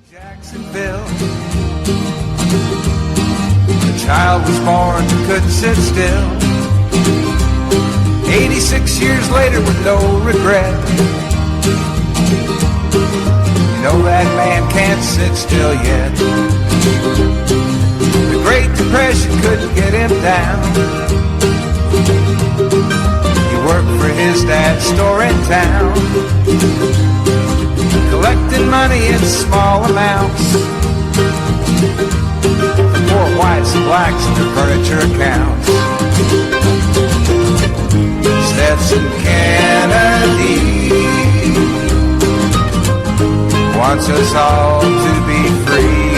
Jacksonville. The child was born who couldn't sit still. 86 years later with no regret. You know that man can't sit still yet. The Great Depression couldn't get him down. He worked for his dad's store in town, collecting money in small amounts. Poor whites and blacks in their furniture accounts. Stetson Kennedy wants us all to be free.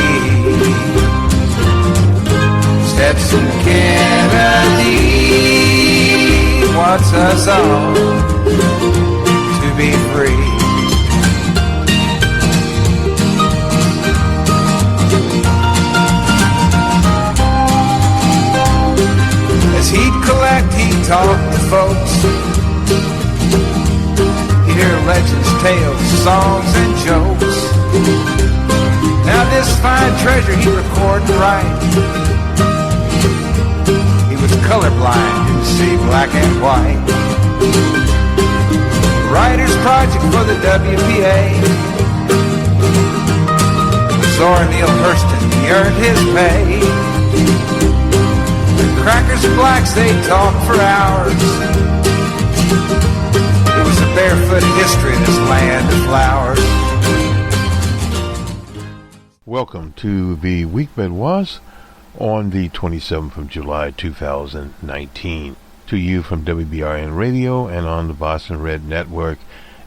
Stetson Kennedy wants us all to be free. As he'd collect, he'd talk to folks. He'd hear legends, tales, songs, and jokes. Now this fine treasure he'd record and write. He was colorblind, didn't see black and white. Writer's project for the WPA. Zora Neale Hurston, he earned his pay. Crackers and blacks, they talk for hours. It was a barefoot history, this land of flowers. Welcome to the week that was on the 27th of July 2019. To you from WBRN Radio and on the Boston Red Network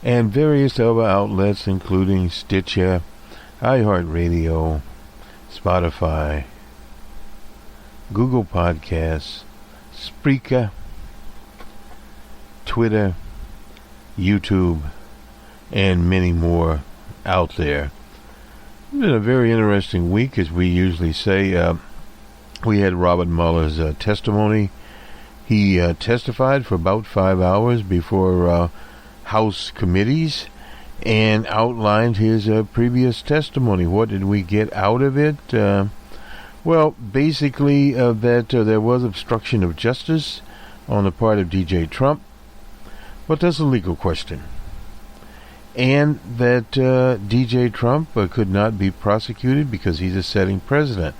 and various other outlets including Stitcher, iHeartRadio, Spotify, Google Podcasts, Spreaker, Twitter, YouTube, and many more out there. It's been a very interesting week, as we usually say. We had Robert Mueller's testimony. He testified for about 5 hours before House committees and outlined his previous testimony. What did we get out of it? Well, basically that there was obstruction of justice on the part of DJ Trump, but that's a legal question. And that DJ Trump could not be prosecuted because he's a sitting president.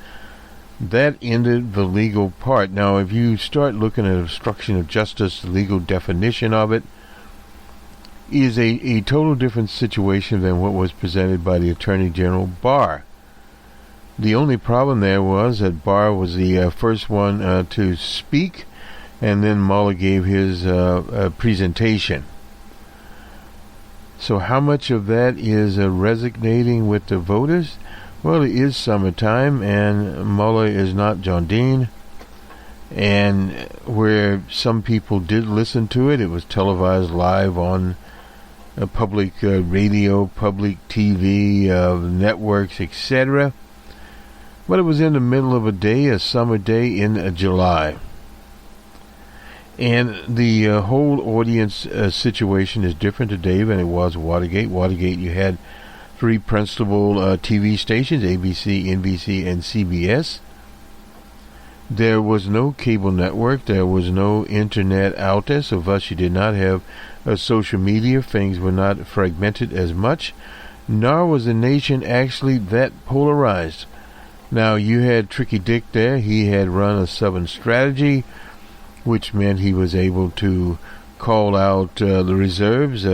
That ended the legal part. Now, if you start looking at obstruction of justice, the legal definition of it is a total different situation than what was presented by the Attorney General Barr. The only problem there was that Barr was the first one to speak, and then Mueller gave his presentation. So how much of that is resonating with the voters? Well, it is summertime, and Mueller is not John Dean. And where some people did listen to it, it was televised live on public radio, public TV, networks, etc. But it was in the middle of a day, a summer day in July. And the whole audience situation is different today than it was Watergate. Watergate, you had three principal TV stations, ABC, NBC, and CBS. There was no cable network. There was no internet out there. So thus you did not have social media. Things were not fragmented as much. Nor was the nation actually that polarized. Now, you had Tricky Dick there. He had run a Southern strategy, which meant he was able to call out the reserves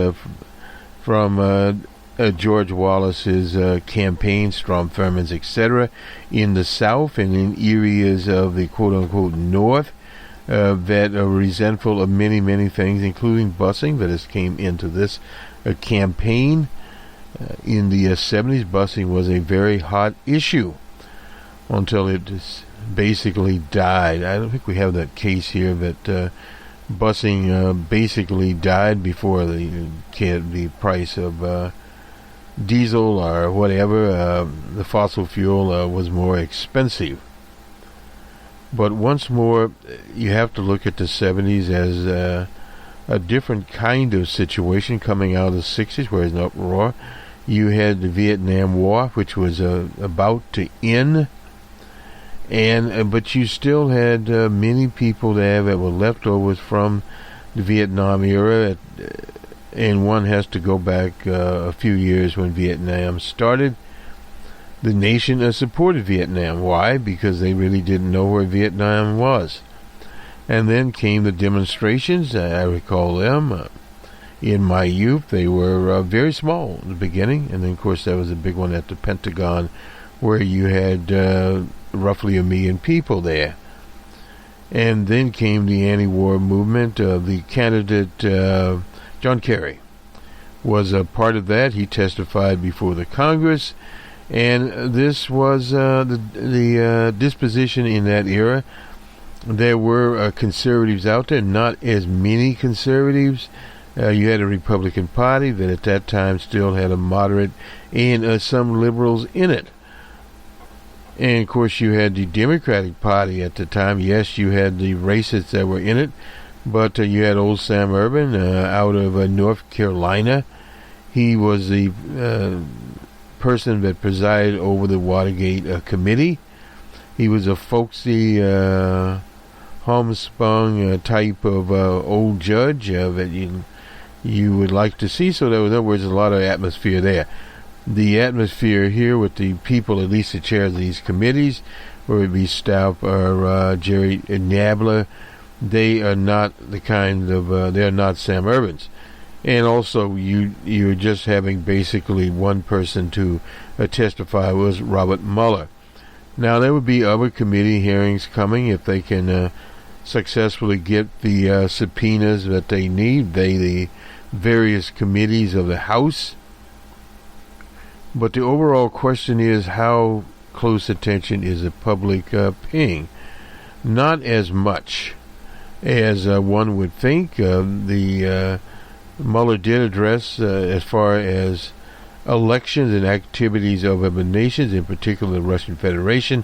from George Wallace's campaign, Strom Thurmond's, etc., in the South and in areas of the quote-unquote North that are resentful of many, many things, including busing that has came into this campaign. In the 70s, busing was a very hot issue until it basically died. I don't think we have that case here that busing basically died before the price of diesel or whatever, the fossil fuel was more expensive. But once more, you have to look at the 70s as a different kind of situation coming out of the 60s, where there's an uproar. You had the Vietnam War, which was about to end, and but you still had many people there that were leftovers from the Vietnam era, and one has to go back a few years when Vietnam started. The nation supported Vietnam. Why? Because they really didn't know where Vietnam was. And then came the demonstrations. I recall them. In my youth, they were very small in the beginning. And then, of course, there was a big one at the Pentagon where you had roughly 1 million people there. And then came the anti-war movement. The candidate, John Kerry, was a part of that. He testified before the Congress. And this was the disposition in that era. There were conservatives out there, not as many conservatives. You had a Republican Party that at that time still had a moderate and some liberals in it. And, of course, you had the Democratic Party at the time. Yes, you had the racists that were in it, but you had old Sam Ervin out of North Carolina. He was the person that presided over the Watergate committee. He was a folksy, homespun type of old judge that you would like to see. So there was, in other words, a lot of atmosphere there. The atmosphere here with the people, at least the chairs of these committees, whether it be Stout or Jerry Nadler, they are not the kind of they are not Sam Ervin's. And also, you're just having basically one person to testify, was Robert Mueller. Now, there would be other committee hearings coming if they can successfully get the subpoenas that they need, the various committees of the House. But the overall question is, how close attention is the public paying? Not as much as one would think. Mueller did address as far as elections and activities of other nations, in particular the Russian Federation.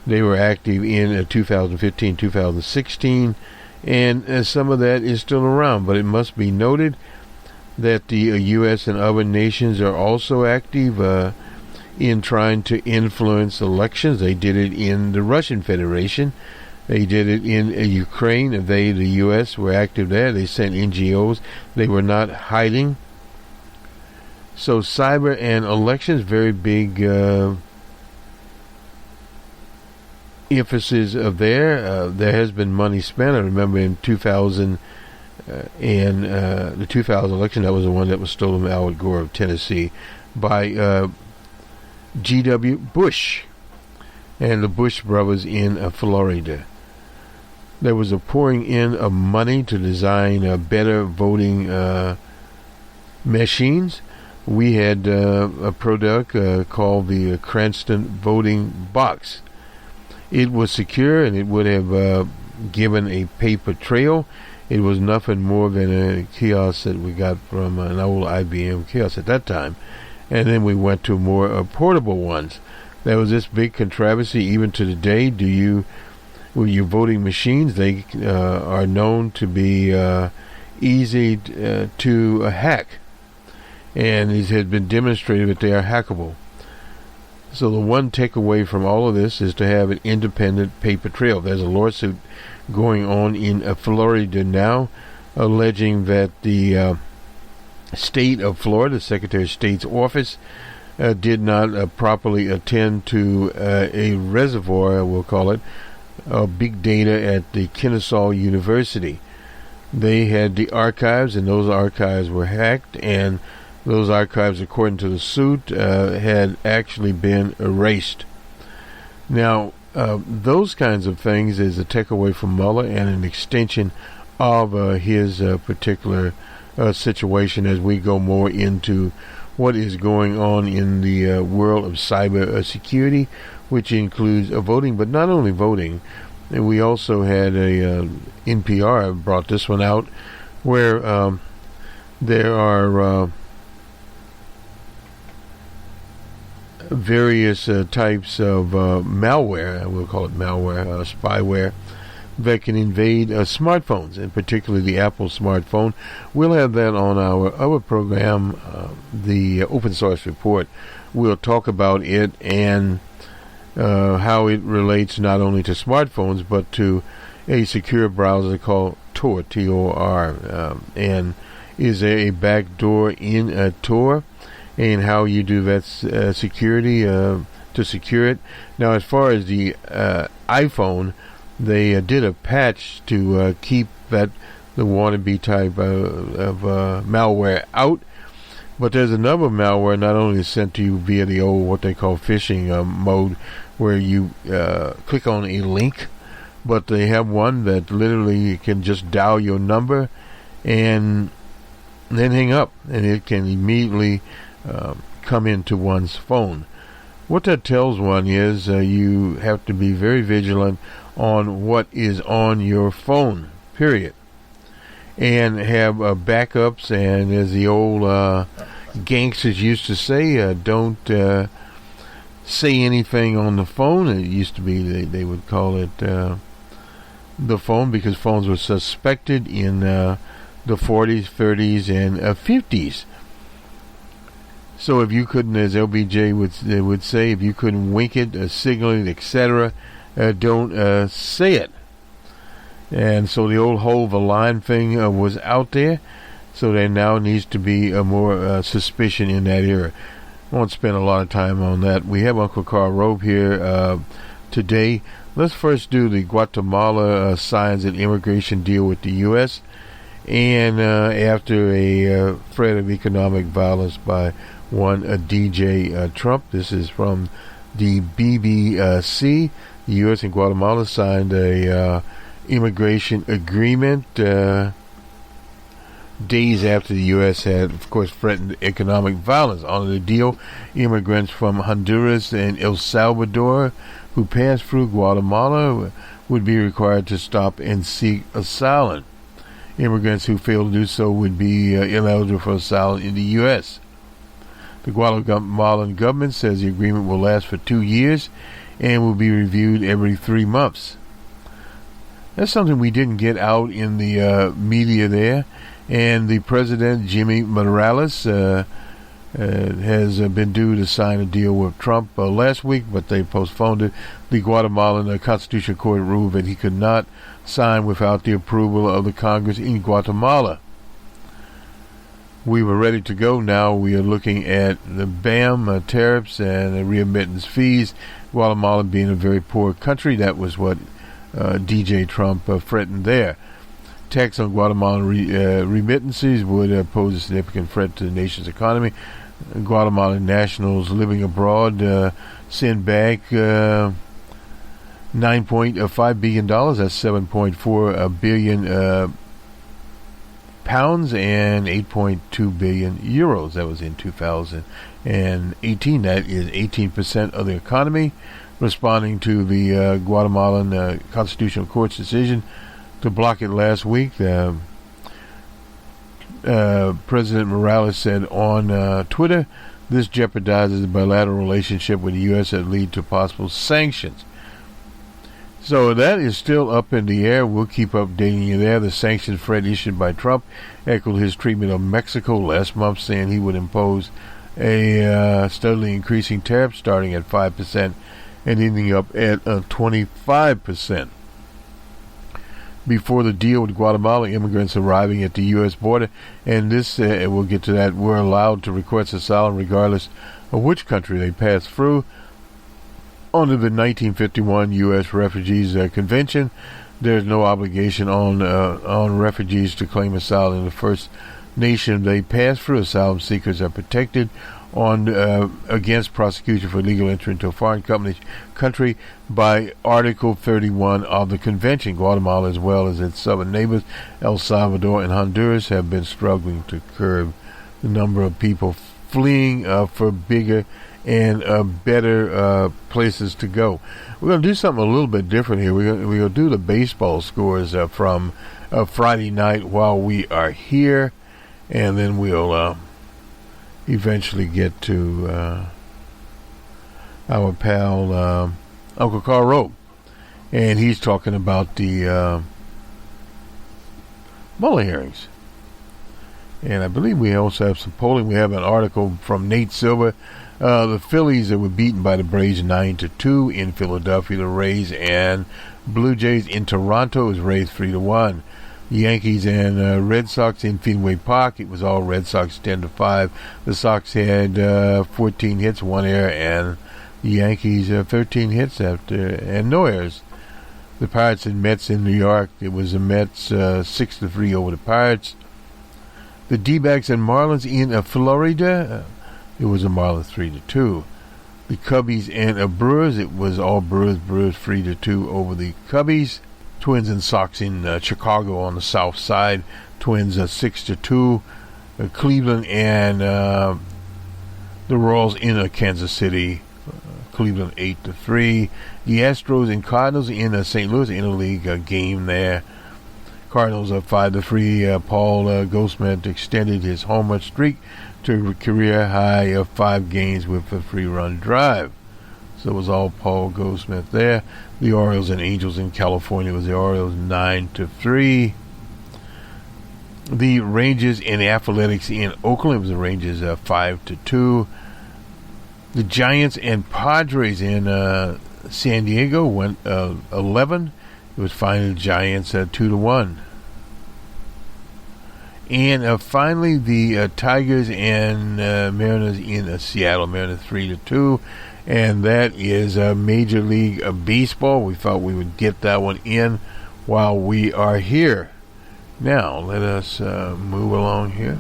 They were active in 2015, 2016, and some of that is still around. But it must be noted that the U.S. and other nations are also active in trying to influence elections. They did it in the Russian Federation. They did it in Ukraine. The U.S., were active there. They sent NGOs. They were not hiding. So cyber and elections, very big emphasis of there. There has been money spent. I remember in 2000 and the 2000 election, that was the one that was stolen from Al Gore of Tennessee by G.W. Bush and the Bush brothers in Florida. There was a pouring in of money to design better voting machines. We had a product called the Cranston Voting Box. It was secure, and it would have given a paper trail. It was nothing more than a kiosk that we got from an old IBM kiosk at that time. And then we went to more portable ones. There was this big controversy even to the day. With your voting machines, they are known to be easy to hack. And it has been demonstrated that they are hackable. So the one takeaway from all of this is to have an independent paper trail. There's a lawsuit going on in Florida now, alleging that the state of Florida, Secretary of State's office, did not properly attend to a reservoir, we'll call it, big data at the Kennesaw University. They had the archives, and those archives were hacked, and those archives, according to the suit, had actually been erased. Now, those kinds of things is a takeaway from Mueller and an extension of his particular situation as we go more into what is going on in the world of cyber security, which includes voting, but not only voting. And we also had a NPR brought this one out, where there are various types of malware, we'll call it malware, spyware, that can invade smartphones, and particularly the Apple smartphone. We'll have that on our other program, the Open Source Report. We'll talk about it and how it relates not only to smartphones but to a secure browser called Tor, T-O-R, and is there a backdoor in Tor, and how you do that security to secure it. Now, as far as the iPhone, they did a patch to keep the wannabe type of malware out. But there's another malware not only sent to you via the old what they call phishing mode, where you click on a link, but they have one that literally can just dial your number and then hang up, and it can immediately come into one's phone. What that tells one is you have to be very vigilant on what is on your phone, period. And have backups, and as the old gangsters used to say, don't say anything on the phone. It used to be they would call it the phone, because phones were suspected in the 40s, 30s, and 50s. So if you couldn't, as LBJ would say, if you couldn't wink it, signal it, etc., don't say it. And so the old hold the line thing was out there. So there now needs to be more suspicion in that area. I won't spend a lot of time on that. We have Uncle Carl Robe here today. Let's first do the Guatemala signs an immigration deal with the U.S. And after a threat of economic violence by one DJ Trump. This is from the BBC. The U.S. and Guatemala signed a immigration agreement days after the U.S. had, of course, threatened economic violence. Under the deal, immigrants from Honduras and El Salvador who passed through Guatemala would be required to stop and seek asylum. Immigrants who fail to do so would be ineligible for asylum in the U.S. The Guatemalan government says the agreement will last for 2 years and will be reviewed every 3 months. That's something we didn't get out in the media there. And the president, Jimmy Morales, has been due to sign a deal with Trump last week, but they postponed it. The Guatemalan Constitutional Court ruled that he could not sign without the approval of the Congress in Guatemala. We were ready to go. Now we are looking at the BAM tariffs and the remittance fees. Guatemala being a very poor country, that was what DJ Trump threatened there. Tax on Guatemalan remittances would pose a significant threat to the nation's economy. Guatemalan nationals living abroad send back $9.5 billion. That's 7.4 billion pounds and 8.2 billion euros. That was in 2018. That is 18% of the economy. Responding to the Guatemalan Constitutional Court's decision to block it last week, President Morales said on Twitter, this jeopardizes the bilateral relationship with the U.S. that lead to possible sanctions. So that is still up in the air. We'll keep updating you there. The sanctions threat issued by Trump echoed his treatment of Mexico last month, saying he would impose a steadily increasing tariff starting at 5% and ending up at 25%. Before the deal with Guatemala, immigrants arriving at the U.S. border, and this, we'll get to that, were allowed to request asylum regardless of which country they passed through. Under the 1951 U.S. Refugees Convention, there's no obligation on refugees to claim asylum in the first nation they pass through. Asylum seekers are protected against prosecution for illegal entry into a foreign country by Article 31 of the Convention. Guatemala, as well as its southern neighbors, El Salvador and Honduras, have been struggling to curb the number of people fleeing for bigger and better places to go. We're going to do something a little bit different here. We're going to do the baseball scores from Friday night while we are here, and then we'll eventually get to our pal Uncle Carl Robe. and he's talking about the Mueller hearings. And I believe we also have some polling. We have an article from Nate Silver. The Phillies that were beaten by the Braves 9-2 in Philadelphia. The Rays and Blue Jays in Toronto is Rays 3-1. The Yankees and Red Sox in Fenway Park. It was all Red Sox 10-5. The Sox had 14 hits, 1 error, and the Yankees 13 hits and no errors. The Pirates and Mets in New York. It was the Mets 6-3 over the Pirates. The D-backs and Marlins in Florida. It was a Marlins 3-2. The Cubbies and Brewers. It was all Brewers 3-2 over the Cubbies. Twins and Sox in Chicago on the south side. Twins 6-2. Cleveland and the Royals in Kansas City. Cleveland 8-3. The Astros and Cardinals in St. Louis interleague game there. Cardinals are 5-3. Paul Goldschmidt extended his home run streak to a career high of 5 games with a 3-run drive. So it was all Paul Goldschmidt there. The Orioles and Angels in California was the Orioles 9-3. The Rangers and Athletics in Oakland was the Rangers 5-2. The Giants and Padres in San Diego went 11. It was finally Giants 2-1. And finally, the Tigers and Mariners in Seattle. Mariners 3-2. And that is Major League Baseball. We thought we would get that one in while we are here. Now, let us move along here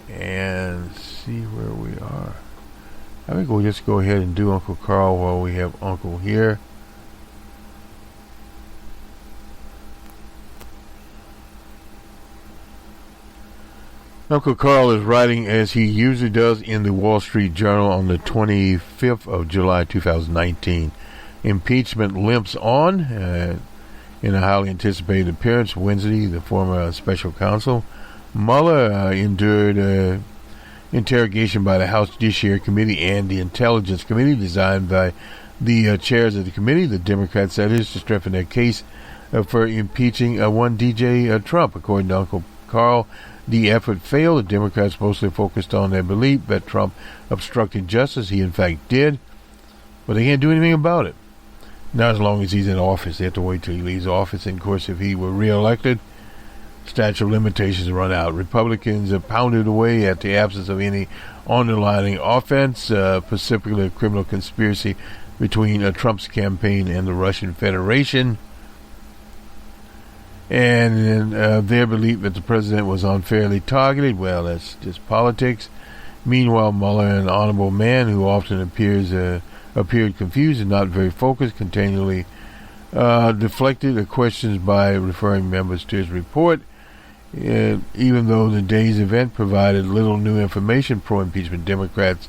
and see where we are. I think we'll just go ahead and do Uncle Carl while we have Uncle here. Uncle Carl is writing, as he usually does, in the Wall Street Journal on the 25th of July 2019. Impeachment limps on. In a highly anticipated appearance Wednesday, the former special counsel Mueller endured interrogation by the House Judiciary Committee and the Intelligence Committee, designed by the chairs of the committee. The Democrats said it is to strengthen their case for impeaching one DJ Trump. According to Uncle Carl, the effort failed. The Democrats mostly focused on their belief that Trump obstructed justice. He, in fact, did. But they can't do anything about it. Not as long as he's in office. They have to wait till he leaves office. And, of course, if he were reelected, statute of limitations run out. Republicans have pounded away at the absence of any underlying offense, specifically a criminal conspiracy between Trump's campaign and the Russian Federation. And their belief that the president was unfairly targeted, well, that's just politics. Meanwhile, Mueller, an honorable man who often appeared confused and not very focused, continually deflected questions by referring members to his report. Even though the day's event provided little new information, pro-impeachment Democrats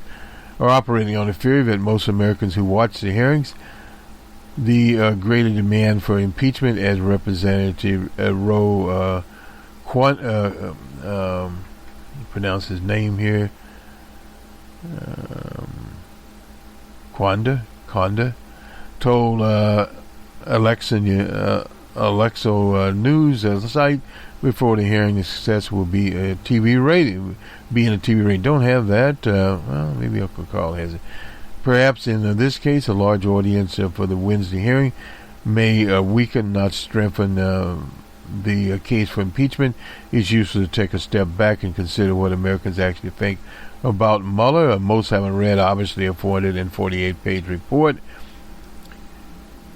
are operating on the theory that most Americans who watch the hearings, the greater demand for impeachment, as Representative Ro pronounce his name here, Conda told Alexo News site before the hearing, the success will be a TV rating. Being a TV rating, don't have that. Well, maybe Uncle Carl has it. Perhaps in this case, a large audience for the Wednesday hearing may weaken, not strengthen the case for impeachment. It's useful to take a step back and consider what Americans actually think about Mueller. Most haven't read, obviously, a 448-page report.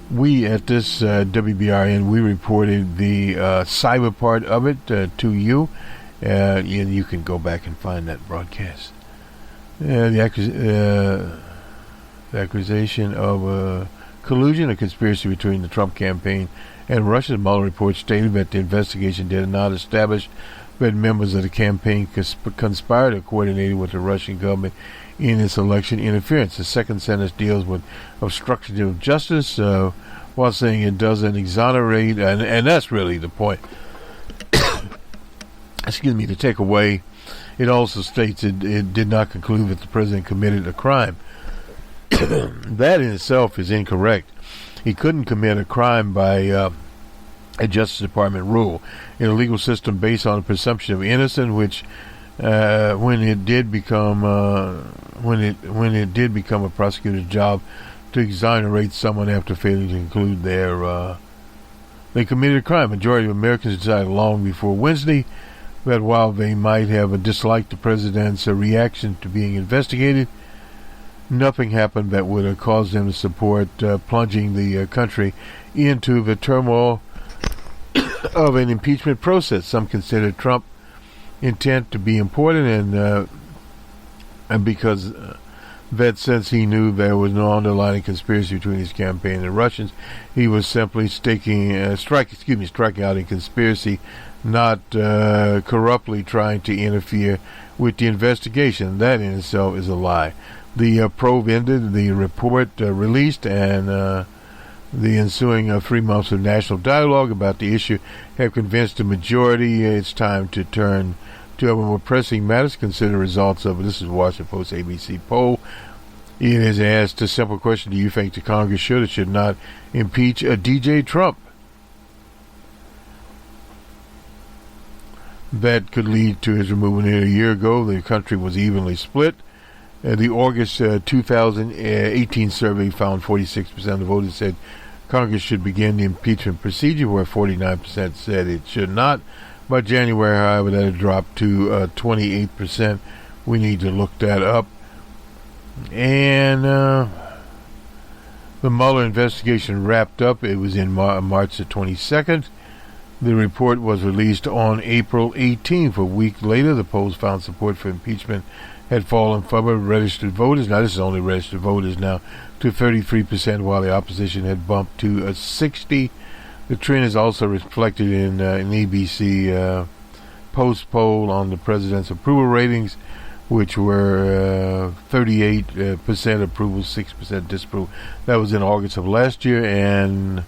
We at this WBRN, we reported the cyber part of it to you, and you can go back and find that broadcast. The accusation of collusion, a conspiracy between the Trump campaign and Russia's Mueller report stated that the investigation did not establish that members of the campaign conspired or coordinated with the Russian government in its election interference. The second sentence deals with obstruction of justice, while saying it doesn't exonerate, and that's really the point. Excuse me, to take away, it also states it did not conclude that the president committed a crime. That in itself is incorrect. He couldn't commit a crime by a Justice Department rule in a legal system based on a presumption of innocence, which when it did become a prosecutor's job to exonerate someone after failing to conclude they committed a crime. Majority of Americans decided long before Wednesday that while they might have disliked the president's reaction to being investigated, nothing happened that would have caused them to support plunging the country into the turmoil of an impeachment process. Some consider Trump intent to be important, and because that since he knew there was no underlying conspiracy between his campaign and the Russians, he was simply striking out in conspiracy, not corruptly trying to interfere with the investigation. That in itself is a lie. The probe ended, the report released, and the ensuing 3 months of national dialogue about the issue have convinced the majority it's time to turn to other more pressing matters. Consider results of this is Washington Post ABC poll. It is asked a simple question: do you think the Congress should or should not impeach DJ Trump? That could lead to his removal. Nearly a year ago, the country was evenly split. The August 2018 survey found 46% of the voters said Congress should begin the impeachment procedure, where 49% said it should not. By January, however, that had dropped to 28%. We need to look that up. And the Mueller investigation wrapped up. It was in March the 22nd. The report was released on April 18th. A week later, the polls found support for impeachment had fallen from registered voters. Now, this is only registered voters now, to 33%, while the opposition had bumped to 60%. The trend is also reflected in an ABC post poll on the president's approval ratings, which were 38% approval, 6% disapproval. That was in August of last year, and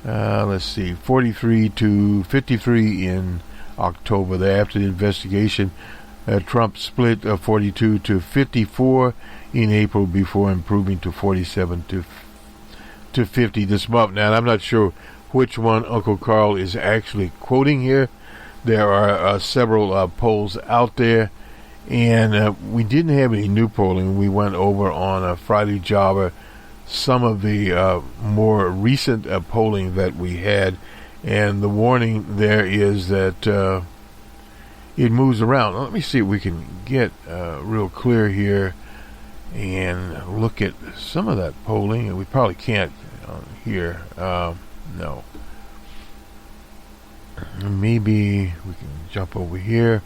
43 to 53 in October. After the investigation, Trump split 42 to 54 in April before improving to 47 to 50 this month. Now, I'm not sure which one Uncle Carl is actually quoting here. There are several polls out there, and we didn't have any new polling. We went over on Friday Jobber some of the more recent polling that we had, and the warning there is that it moves around. Let me see if we can get real clear here and look at some of that polling. We probably can't here. No. Maybe we can jump over here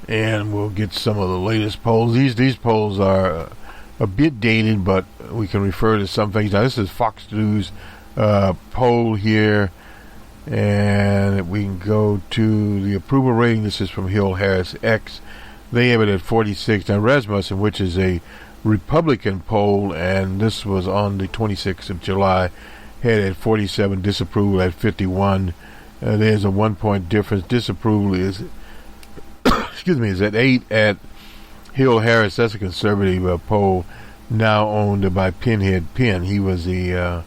and we'll get some of the latest polls. These polls are a bit dated, but we can refer to some things. Now, this is Fox News poll here, and we can go to the approval rating. This is from Hill Harris X. They have it at 46. Now, Rasmussen, which is a Republican poll, and this was on the 26th of July, had at 47, disapproval at 51. There's a 1 point difference. Disapproval is is at 8 at Hill Harris. That's a conservative poll now owned by Pinhead Penn. He was the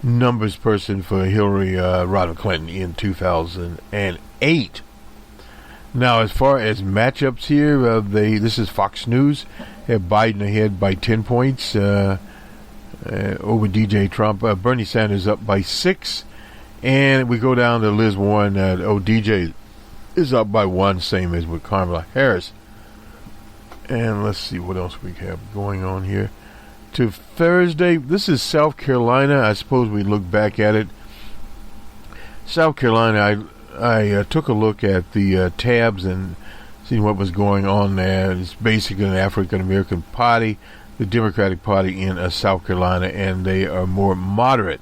numbers person for Hillary Rodham Clinton in 2008. Now, as far as matchups here, this is Fox News, have Biden ahead by 10 points over DJ Trump. Bernie Sanders up by 6. And we go down to Liz Warren. DJ is up by 1, same as with Kamala Harris. And let's see what else we have going on here. To Thursday, this is South Carolina. I suppose we look back at it. South Carolina, I took a look at the tabs and seen what was going on there. It's basically an African-American party, the Democratic Party in South Carolina, and they are more moderate.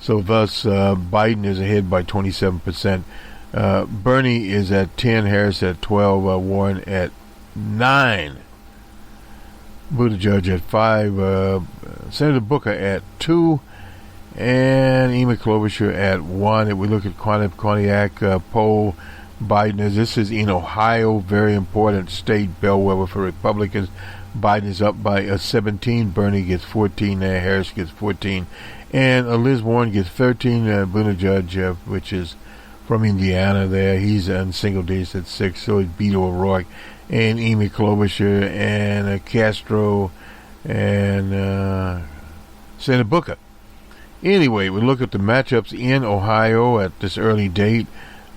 So thus, Biden is ahead by 27%. Bernie is at 10, Harris at 12, Warren at 9. Buttigieg at 5, Senator Booker at 2, and Amy Klobuchar at 1. If we look at Quinnipiac poll, Biden is. This is in Ohio, very important state, bellwether for Republicans. Biden is up by 17. Bernie gets 14 there. Harris gets 14. And Liz Warren gets 13. Buttigieg, which is from Indiana there, he's in single digits at 6. So is Beto O'Rourke and Amy Klobuchar and Castro and Senator Booker. Anyway, we look at the matchups in Ohio at this early date.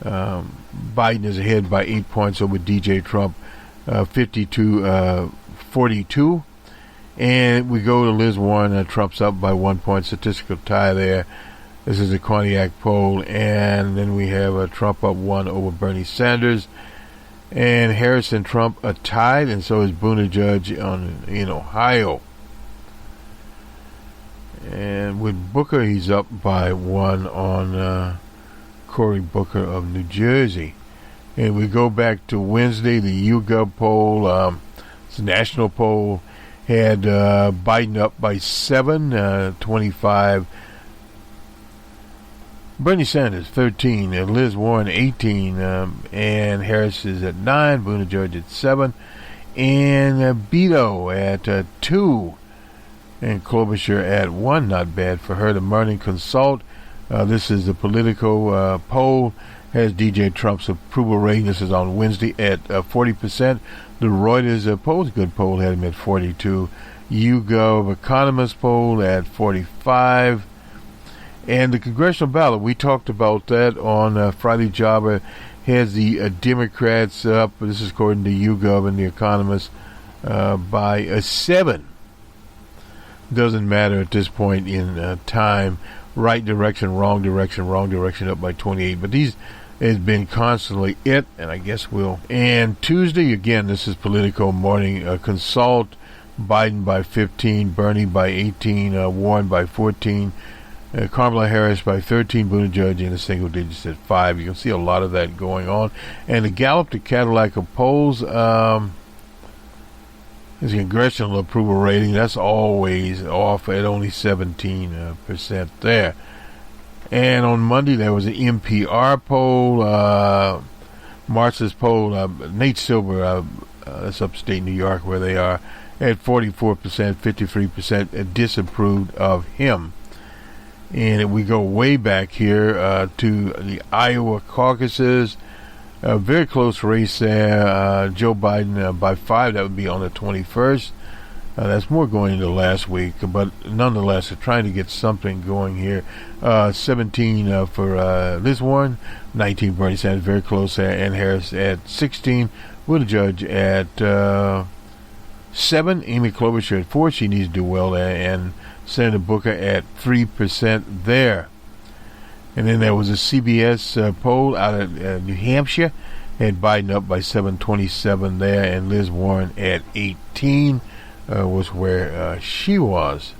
Biden is ahead by 8 points over DJ Trump, 52-42. And we go to Liz Warren. Trump's up by 1 point, statistical tie there. This is a Quinnipiac poll. And then we have Trump up 1 over Bernie Sanders. And Harris and Trump are tied, and so is Buttigieg in Ohio. And with Booker, he's up by 1 on Cory Booker of New Jersey. And we go back to Wednesday, the YouGov poll, it's a national poll, had Biden up by 7, 25. Bernie Sanders 13, and Liz Warren 18, and Harris is at 9, Buttigieg at 7, and Beto at 2, and Klobuchar at 1. Not bad for her. The Morning Consult, this is the Politico poll, has DJ Trump's approval rating. This is on Wednesday at 40%. The Reuters poll, a good poll, had him at 42. YouGov Economist poll at 45. And the congressional ballot, we talked about that on Friday. Jobber has the Democrats up, this is according to YouGov and The Economist, by 7. Doesn't matter at this point in time. Right direction, wrong direction, up by 28. But these has been constantly it, and I guess we'll. And Tuesday, again, this is Politico Morning Consult. Biden by 15, Bernie by 18, Warren by 14. Kamala Harris by 13, Buttigieg in the single digits at 5. You can see a lot of that going on. And the Gallup to Cadillac of polls, is the congressional approval rating. That's always off at only 17% there. And on Monday, there was an NPR poll, Marx's poll, Nate Silver, that's upstate New York where they are, at 44%, 53% disapproved of him. And we go way back here to the Iowa caucuses. A very close race there. Joe Biden by 5. That would be on the 21st. That's more going into last week. But nonetheless, they're trying to get something going here. 17 for Liz Warren. 19 Bernie Sanders. Very close there. And Harris at 16. Buttigieg at 7. Amy Klobuchar at 4. She needs to do well there. And Senator Booker at 3% there. And then there was a CBS poll out of New Hampshire. Had Biden up by 727 there, and Liz Warren at 18 was where she was.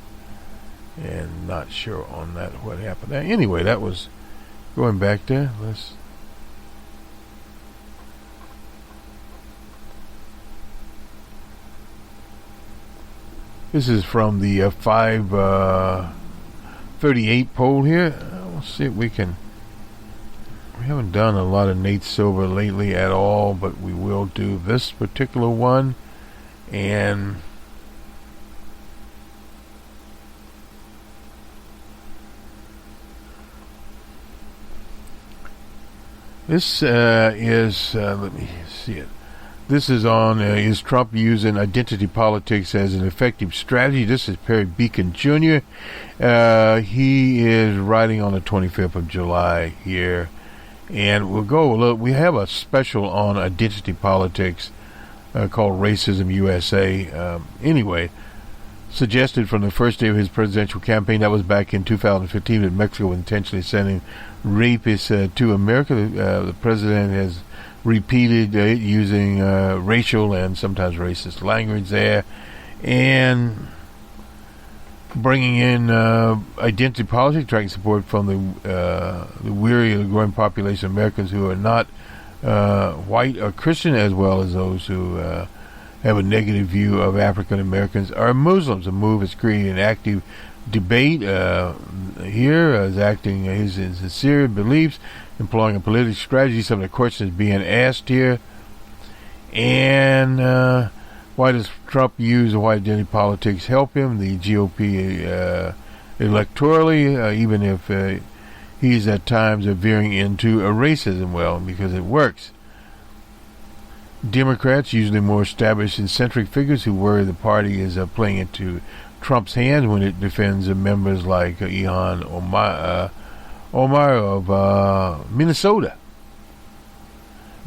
And not sure on that what happened there. Anyway, that was going back there. This is from the 538 poll here. We'll see if we can. We haven't done a lot of Nate Silver lately at all, but we will do this particular one. And this is, let me see it. This is on, is Trump using identity politics as an effective strategy? This is Perry Beacon Jr. He is writing on the 25th of July here. And we'll go, look, we have a special on identity politics called Racism USA. Anyway, suggested from the first day of his presidential campaign, that was back in 2015, that Mexico was intentionally sending rapists to America. The president has repeated using racial and sometimes racist language there, and bringing in identity politics, attracting support from the weary of the growing population of Americans who are not white or Christian, as well as those who have a negative view of African Americans or Muslims. The move has created an active debate here is acting his sincere beliefs, employing a political strategy. Some of the questions being asked here. And why does Trump use the white identity politics help him, the GOP electorally, even if he's at times veering into racism? Well, because it works. Democrats, usually more established and centric figures who worry the party is playing into Trump's hands when it defends members like Ilhan Omar of Minnesota.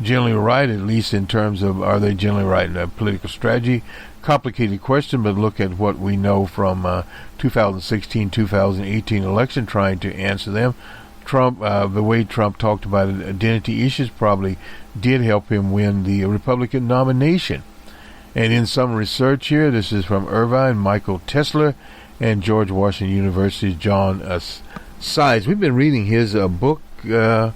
Generally right, at least in terms of are they generally right in a political strategy. Complicated question, but look at what we know from 2016-2018 election, trying to answer them. Trump, the way Trump talked about identity issues probably did help him win the Republican nomination. And in some research here, this is from Irvine, Michael Tesler, and George Washington University's John Sides. We've been reading his book, found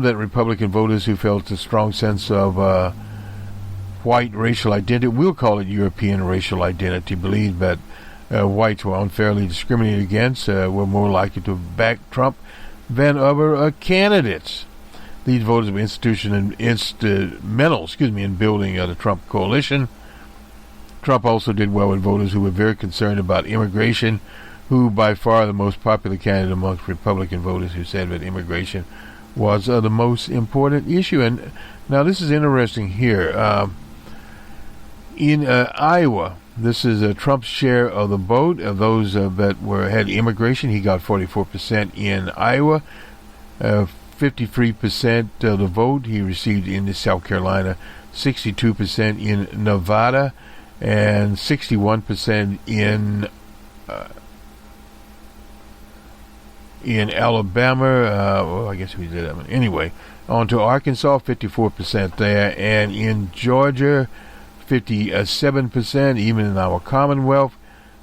that Republican voters who felt a strong sense of white racial identity, we'll call it European racial identity, believed that whites were unfairly discriminated against, were more likely to back Trump than other candidates. These voters were instrumental in building the Trump coalition. Trump also did well with voters who were very concerned about immigration, who by far the most popular candidate amongst Republican voters who said that immigration was the most important issue. And now this is interesting here. In Iowa, this is Trump's share of the vote. Of those that had immigration, he got 44% in Iowa. 53% of the vote he received in South Carolina, 62% in Nevada, and 61% in Alabama. Well, I guess we did that one. Anyway, on to Arkansas, 54% there, and in Georgia, 57%, even in our Commonwealth,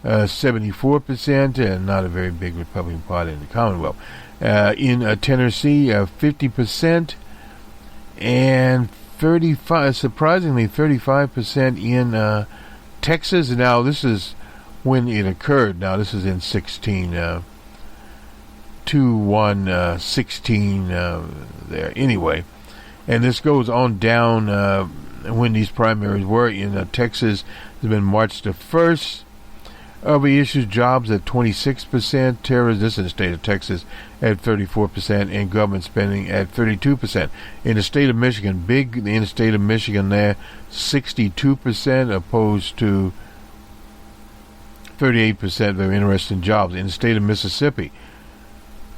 74%, and not a very big Republican Party in the Commonwealth. In Tennessee, 50%, and surprisingly 35% in Texas. Now, this is when it occurred. Now, this is in 2-1-16 there. Anyway, and this goes on down when these primaries were in Texas. Has been March the 1st. Other issues, jobs at 26%, terrorism, this is in the state of Texas, at 34%, and government spending at 32%. In the state of Michigan, in the state of Michigan there, 62% opposed to 38%. Very interested in jobs. In the state of Mississippi,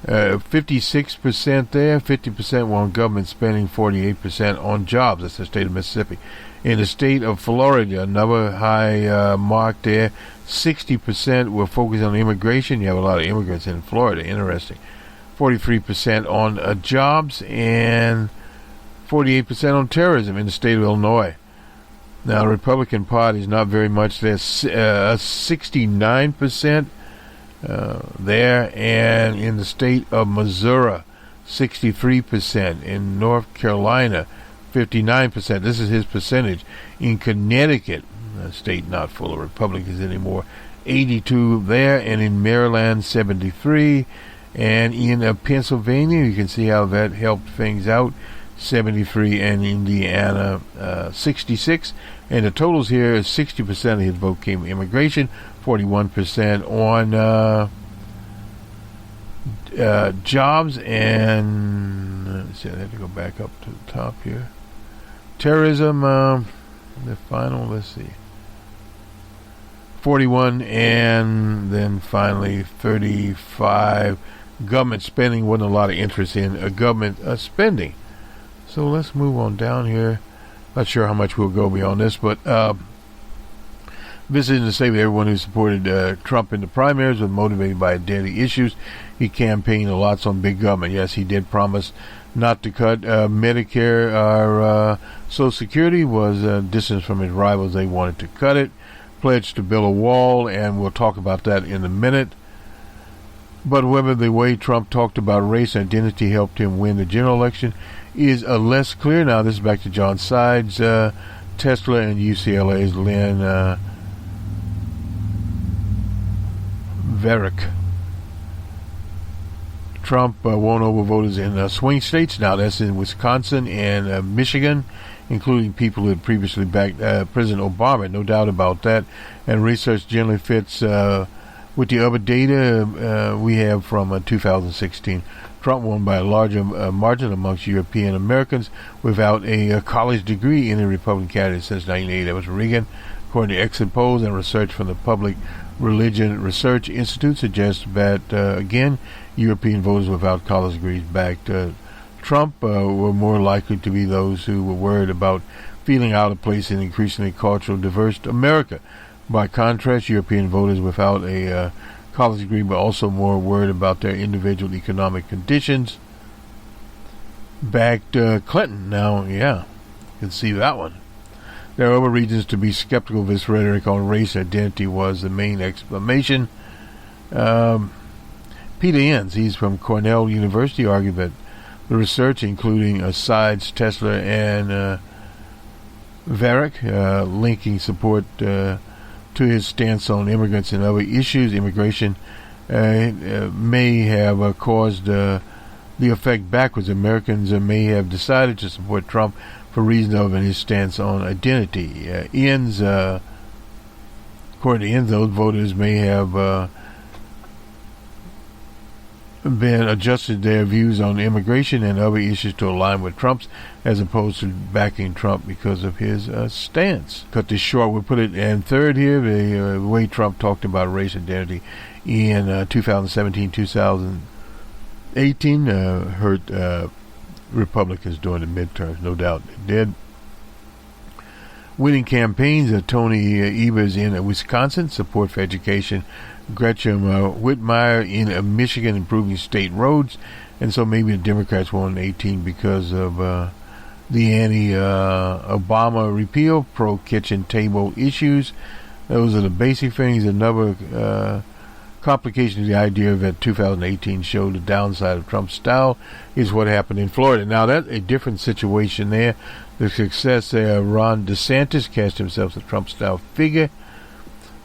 56% there, 50% were on government spending, 48% on jobs. That's the state of Mississippi. In the state of Florida, another high mark there, 60% were focused on immigration. You have a lot of immigrants in Florida. Interesting. 43% on jobs and 48% on terrorism in the state of Illinois. Now, the Republican Party is not very much there. 69% there, and in the state of Missouri, 63%. In North Carolina, 59%. This is his percentage. In Connecticut, a state not full of Republicans anymore, 82 there, and in Maryland, 73. And in Pennsylvania, you can see how that helped things out, 73, and Indiana, 66. And the totals here is 60% of his vote came from immigration, 41% on jobs, and let's see, I have to go back up to the top here. Terrorism, the final, let's see, 41, and then finally 35. Government spending, wasn't a lot of interest in government spending. So let's move on down here. Not sure how much we'll go beyond this, but this isn't to say that everyone who supported Trump in the primaries was motivated by identity issues. He campaigned a lot on big government. Yes, he did promise not to cut Medicare or Social Security, was distance from his rivals. They wanted to cut it. Pledged to build a wall, and we'll talk about that in a minute. But whether the way Trump talked about race and identity helped him win the general election is less clear. Now, this is back to John Sides, Tesla, and UCLA's Lynn Varick. Trump won over voters in swing states. Now that's in Wisconsin and Michigan, including people who had previously backed President Obama. No doubt about that. And research generally fits with the other data we have from 2016. Trump won by a larger margin amongst European Americans without a college degree in a Republican candidate since 1980. That was Reagan. According to exit polls and research from the Public Religion Research Institute suggests that, again, European voters without college degrees backed Trump were more likely to be those who were worried about feeling out of place in increasingly culturally diverse America. By contrast, European voters without a college degree were also more worried about their individual economic conditions backed Clinton. Now, yeah, you can see that one. There are other reasons to be skeptical of this rhetoric on race identity was the main explanation. Peter Enns, he's from Cornell University, argued that the research, including Sides, Tesla, and Varick, linking support to his stance on immigrants and other issues, immigration, may have caused the effect backwards. Americans may have decided to support Trump for reasons other than his stance on identity. Enns, according to Enns, those voters may have been adjusted their views on immigration and other issues to align with Trump's, as opposed to backing Trump because of his stance. Cut this short, we'll put it in third here, the way Trump talked about race identity in 2017-2018 hurt Republicans during the midterms, no doubt it did. Winning campaigns, Tony Evers in Wisconsin, support for education, Gretchen Whitmire in Michigan, improving state roads, and so maybe the Democrats won in 18 because of the anti-Obama repeal, pro-kitchen table issues. Those are the basic things. Another complication of the idea that 2018 showed the downside of Trump's style is what happened in Florida. Now, that's a different situation there. The success there, Ron DeSantis cast himself as a Trump-style figure,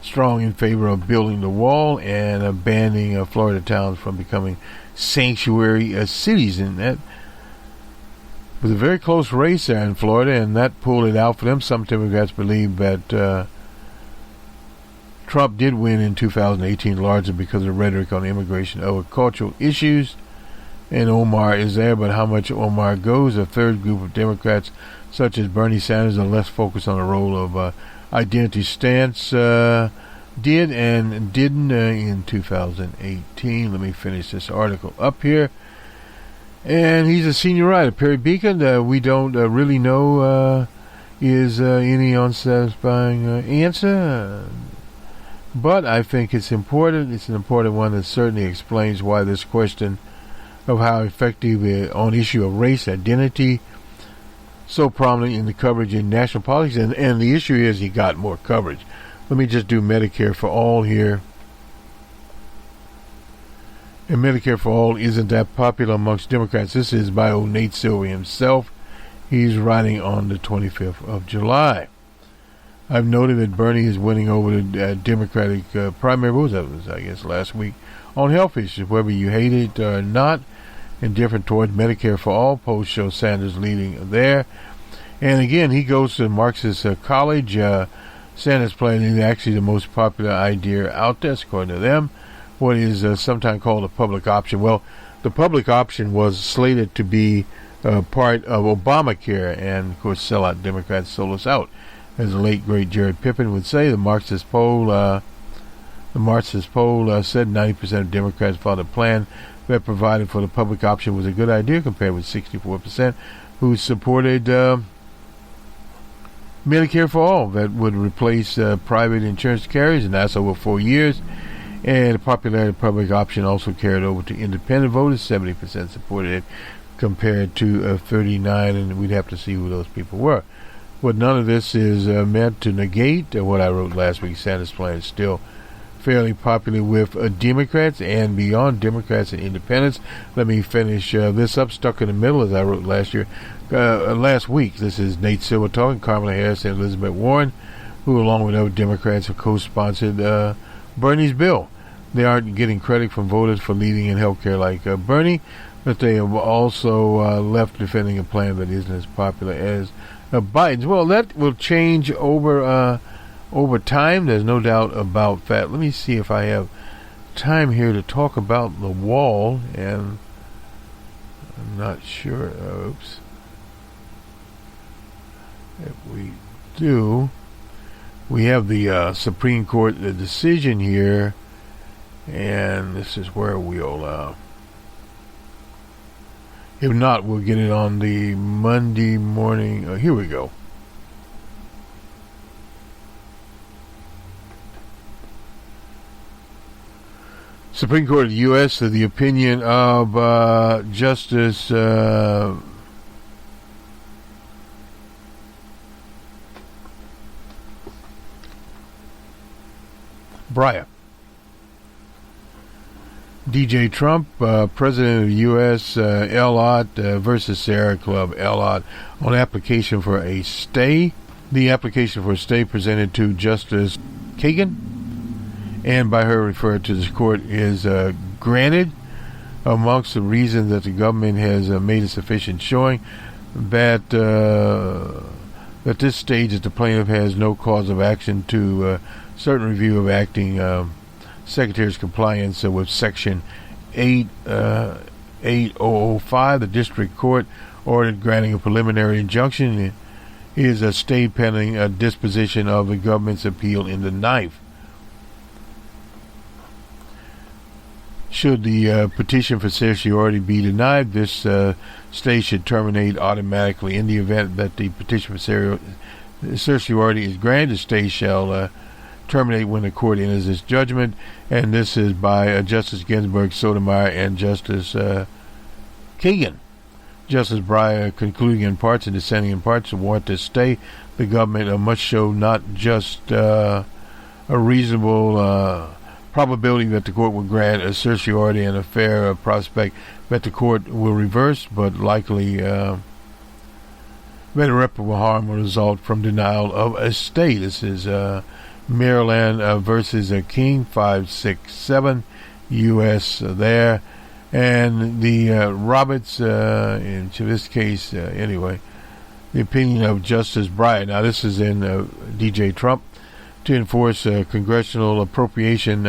strong in favor of building the wall and banning Florida towns from becoming sanctuary cities. And that was a very close race there in Florida, and that pulled it out for them. Some Democrats believe that Trump did win in 2018 largely because of rhetoric on immigration and other cultural issues. And Omar is there, but how much Omar goes? A third group of Democrats, such as Bernie Sanders, are less focused on the role of identity stance did and didn't in 2018. Let me finish this article up here. And he's a senior writer, Perry Beacon. We don't really know is any unsatisfying answer. But I think it's important. It's an important one that certainly explains why this question of how effective on issue of race identity so prominent in the coverage in national politics, and the issue is he got more coverage. Let me just do Medicare for All here. And Medicare for All isn't that popular amongst Democrats. This is by old Nate Silver himself. He's writing on the 25th of July. I've noted that Bernie is winning over the Democratic primary votes. That was, I guess, last week on health issues, whether you hate it or not. Indifferent towards Medicare for All. Polls show Sanders leading there. And again, he goes to Marxist college. Sanders plan is actually the most popular idea out there, according to them. What is sometimes called a public option. Well, the public option was slated to be part of Obamacare, and of course, sellout Democrats sold us out. As the late great Jared Pippin would say, the Marxist poll said 90% of Democrats thought a plan that provided for the public option was a good idea, compared with 64% who supported Medicare for All, that would replace private insurance carriers, and that's over 4 years. And the popularity of the public option also carried over to independent voters. 70% supported it, compared to 39, and we'd have to see who those people were. But none of this is meant to negate what I wrote last week. Sanders' plan is still fairly popular with Democrats and beyond Democrats and independents. Let me finish this up. Stuck in the middle, as I wrote last week. This is Nate Silver talking. Kamala Harris and Elizabeth Warren, who along with other Democrats have co-sponsored Bernie's bill. they aren't getting credit from voters for leading in healthcare like Bernie, but they have also left defending a plan that isn't as popular as Biden's. Well, that will change over time. There's no doubt about that. Let me see if I have time here to talk about the wall, and I'm not sure. Oops. If we do, we have the Supreme Court the decision here, and this is where we'll if not, we'll get it on the Monday morning. Here we go. Supreme Court of the U.S. The opinion of Justice Breyer. DJ Trump, President of the U.S., Elliott versus Sierra Club Elliott on application for a stay. The application for a stay presented to Justice Kagan, and by her referred to this court, is granted. Amongst the reasons that the government has made a sufficient showing that at this stage that the plaintiff has no cause of action to certain review of acting Secretary's compliance with Section 8005. The district court ordered granting a preliminary injunction. It is a stay pending disposition of the government's appeal in the ninth. Should the petition for certiorari be denied, this stay should terminate automatically. In the event that the petition for certiorari is granted, the stay shall terminate when the court enters its judgment, and this is by Justice Ginsburg, Sotomayor, and Justice Kagan. Justice Breyer concluding in parts and dissenting in parts to warrant this stay, the government must show not just a reasonable probability that the court will grant a certiorari and a fair prospect that the court will reverse, but likely that irreparable harm will result from denial of a stay. This is Maryland versus King 567 U.S. There, and the Roberts in this case anyway, the opinion of Justice Breyer. Now this is in DJ Trump to enforce congressional appropriation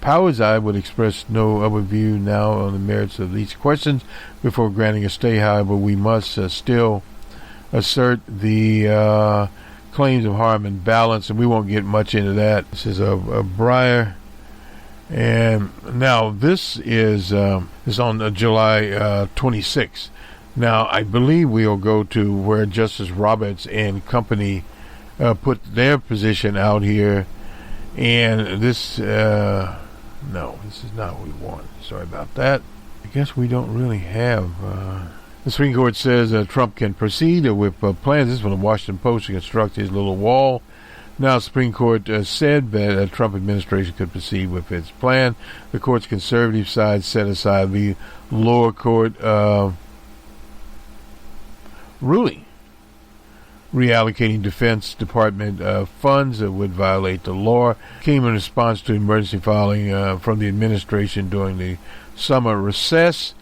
powers. I would express no other view now on the merits of these questions before granting a stay. However, we must still assert the claims of harm and balance, and we won't get much into that. This is a Breyer, and now this is on July 26th. Now I believe we'll go to where Justice Roberts and company put their position out here, and this no, this is not what we want. Sorry about that. I guess we don't really have the Supreme Court says Trump can proceed with plans. This is from the Washington Post to construct his little wall. Now, the Supreme Court said that the Trump administration could proceed with its plan. The court's conservative side set aside the lower court ruling. Reallocating Defense Department funds would violate the law. Came in response to emergency filing from the administration during the summer recess.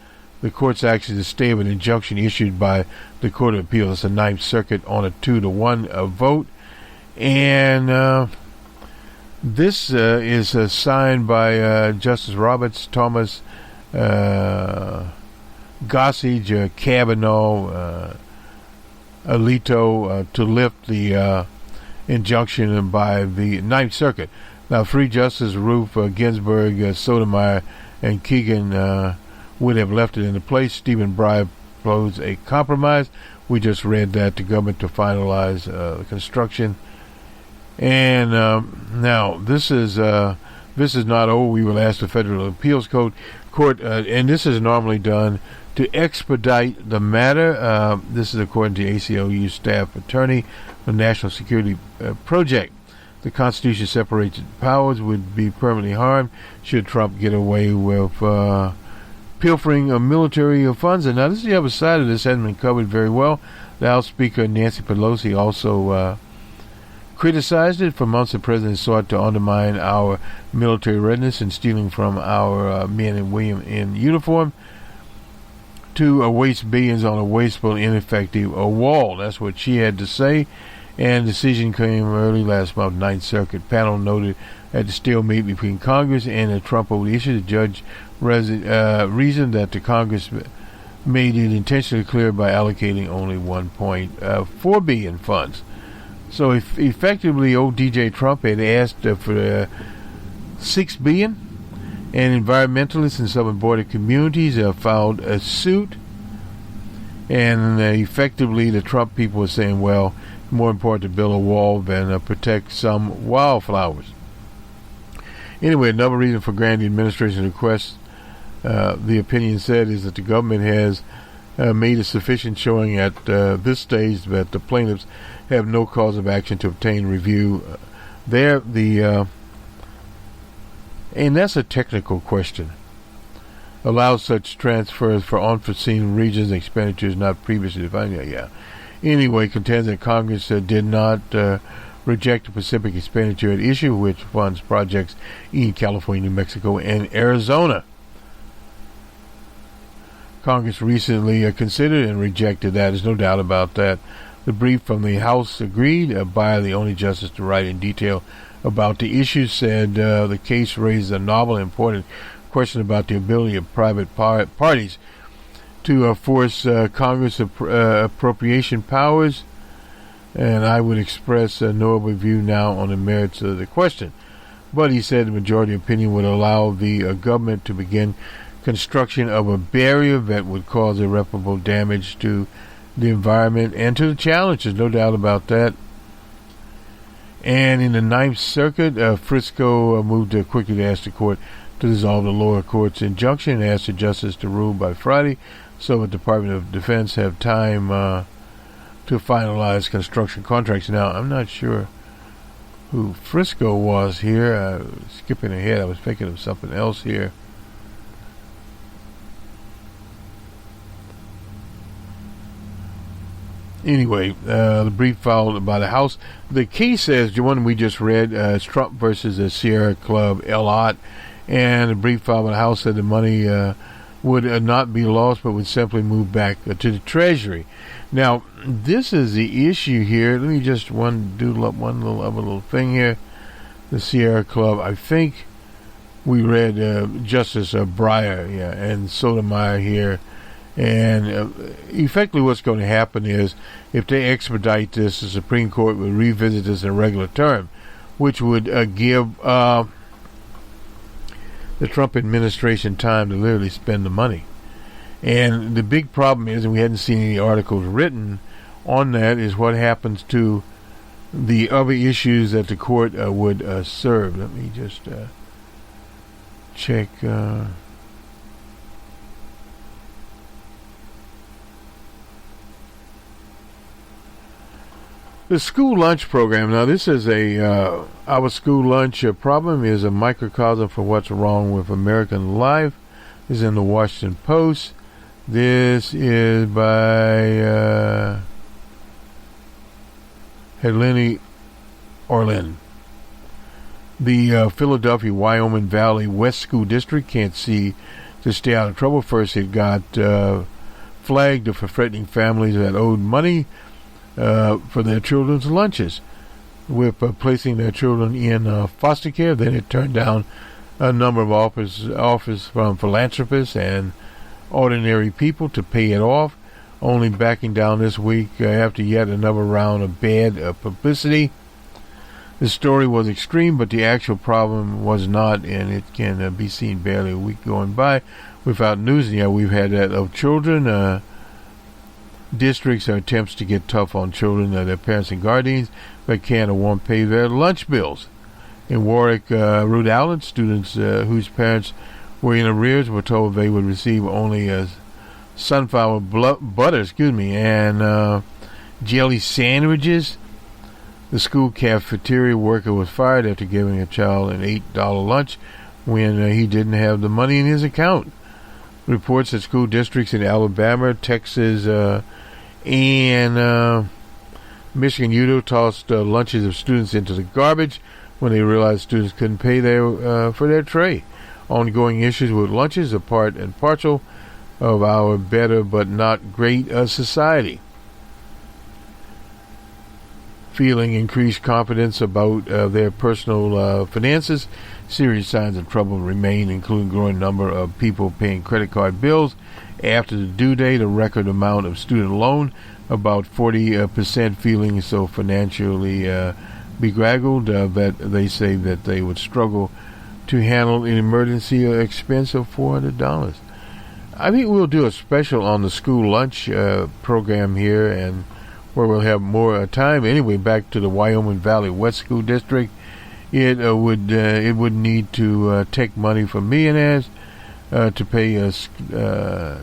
The court's action is to stay of an injunction issued by the Court of Appeals. It's the Ninth Circuit on a 2-1 vote. And this is signed by Justice Roberts, Thomas, Gossage, Kavanaugh, Alito to lift the injunction by the Ninth Circuit. Now, three Justices, Ruth Ginsburg, Sotomayor, and Keegan would have left it into place. Stephen Breyer proposed a compromise. We just read that the government to finalize the construction. And now this is not over. We will ask the Federal Appeals Court, and this is normally done to expedite the matter. This is according to ACLU staff attorney for the National Security Project. The Constitution separates powers would be permanently harmed should Trump get away with pilfering of military funds. And now this is the other side of this, hasn't been covered very well. The House Speaker Nancy Pelosi also criticized it. For months, the president sought to undermine our military readiness and stealing from our men and women in uniform to waste billions on a wasteful, ineffective wall. That's what she had to say. And the decision came early last month. Ninth Circuit panel noted at the stalemate between Congress and the Trump over the issue. The judge reasoned that the Congress made it intentionally clear by allocating only $1.4 billion funds. So effectively, old DJ Trump had asked for $6 billion, and environmentalists in southern border communities filed a suit. And effectively, the Trump people were saying, well, more important to build a wall than protect some wildflowers. Anyway, another reason for granting the administration's request, the opinion said, is that the government has made a sufficient showing at this stage that the plaintiffs have no cause of action to obtain review. And that's a technical question. Allows such transfers for unforeseen regions expenditures not previously defined. Yeah. Anyway, contends that Congress did not reject the specific expenditure at issue, which funds projects in California, New Mexico, and Arizona. Congress recently considered and rejected that. There's no doubt about that. The brief from the House agreed by the only justice to write in detail about the issue, said the case raises a novel and important question about the ability of private parties to force Congress appropriation powers, and I would express no view now on the merits of the question. But he said the majority opinion would allow the government to begin construction of a barrier that would cause irreparable damage to the environment and to the challenges, no doubt about that. And in the Ninth Circuit, Frisco moved quickly to ask the court to dissolve the lower court's injunction and asked the justice to rule by Friday so the Department of Defense have time to finalize construction contracts. Now, I'm not sure who Frisco was here. Skipping ahead, I was thinking of something else here. Anyway, the brief filed by the House. The case says, the one we just read, is Trump versus the Sierra Club, Elot. And the brief filed by the House said the money would not be lost, but would simply move back to the Treasury. Now, this is the issue here. Let me just doodle up one little thing here. The Sierra Club, I think we read Justice Breyer, and Sotomayor here. And effectively what's going to happen is, if they expedite this, the Supreme Court will revisit this in a regular term, which would give the Trump administration time to literally spend the money. And the big problem is, and we hadn't seen any articles written on that, is what happens to the other issues that the court would serve. Let me just check... The school lunch program. Now, this is our school lunch problem is a microcosm for what's wrong with American life. This is in the Washington Post. This is by Helene Orlin. The Philadelphia Wyoming Valley West School District can't see to stay out of trouble. First, it got flagged for threatening families that owed money for their children's lunches, with placing their children in foster care. Then it turned down a number of offers from philanthropists and ordinary people to pay it off, only backing down this week after yet another round of bad publicity. The story was extreme, but the actual problem was not, and it can be seen barely a week going by without news. Yeah, we've had that of children. Districts are attempts to get tough on children, their parents and guardians, but can't or won't pay their lunch bills. In Warwick, Rhode Island, students whose parents were in arrears were told they would receive only sunflower butter, and jelly sandwiches. The school cafeteria worker was fired after giving a child an $8 lunch when he didn't have the money in his account. Reports that school districts in Alabama, Texas, and Michigan UDO tossed lunches of students into the garbage when they realized students couldn't pay for their tray. Ongoing issues with lunches are part and parcel of our better but not great society. Feeling increased confidence about their personal finances, serious signs of trouble remain, including growing number of people paying credit card bills after the due date, a record amount of student loan, about 40% feeling so financially bedraggled that they say that they would struggle to handle an emergency expense of $400. I think we'll do a special on the school lunch program here, and where we'll have more time. Anyway, back to the Wyoming Valley West School District. It would need to take money from millionaires to pay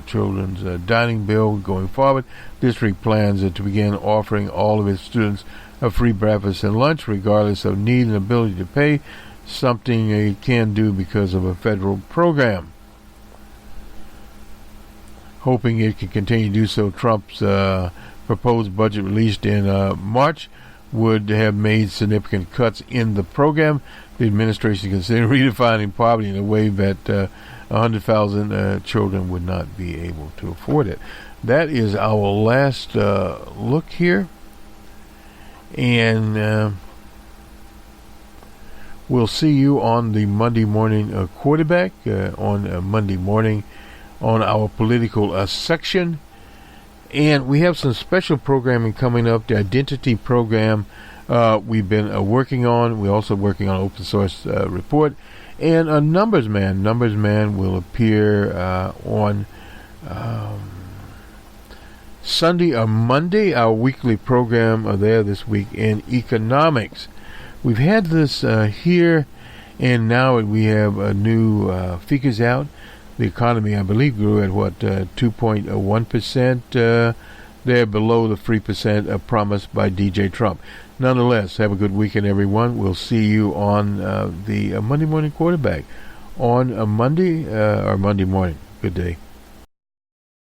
children's dining bill going forward. District plans to begin offering all of its students a free breakfast and lunch, regardless of need and ability to pay, something it can do because of a federal program. Hoping it can continue to do so, Trump's proposed budget released in March would have made significant cuts in the program. The administration considered redefining poverty in a way that 100,000 children would not be able to afford it. That is our last look here. And we'll see you on the Monday morning quarterback on Monday morning on our political section. And we have some special programming coming up. The identity program we've been working on. We're also working on open source report. And a Numbers Man. Numbers Man will appear on Sunday or Monday. Our weekly program there this week in economics. We've had this here, and now we have new figures out. The economy, I believe, grew at 2.1%. They're below the 3% promised by DJ Trump. Nonetheless, have a good weekend, everyone. We'll see you on the Monday morning quarterback on a Monday or Monday morning. Good day.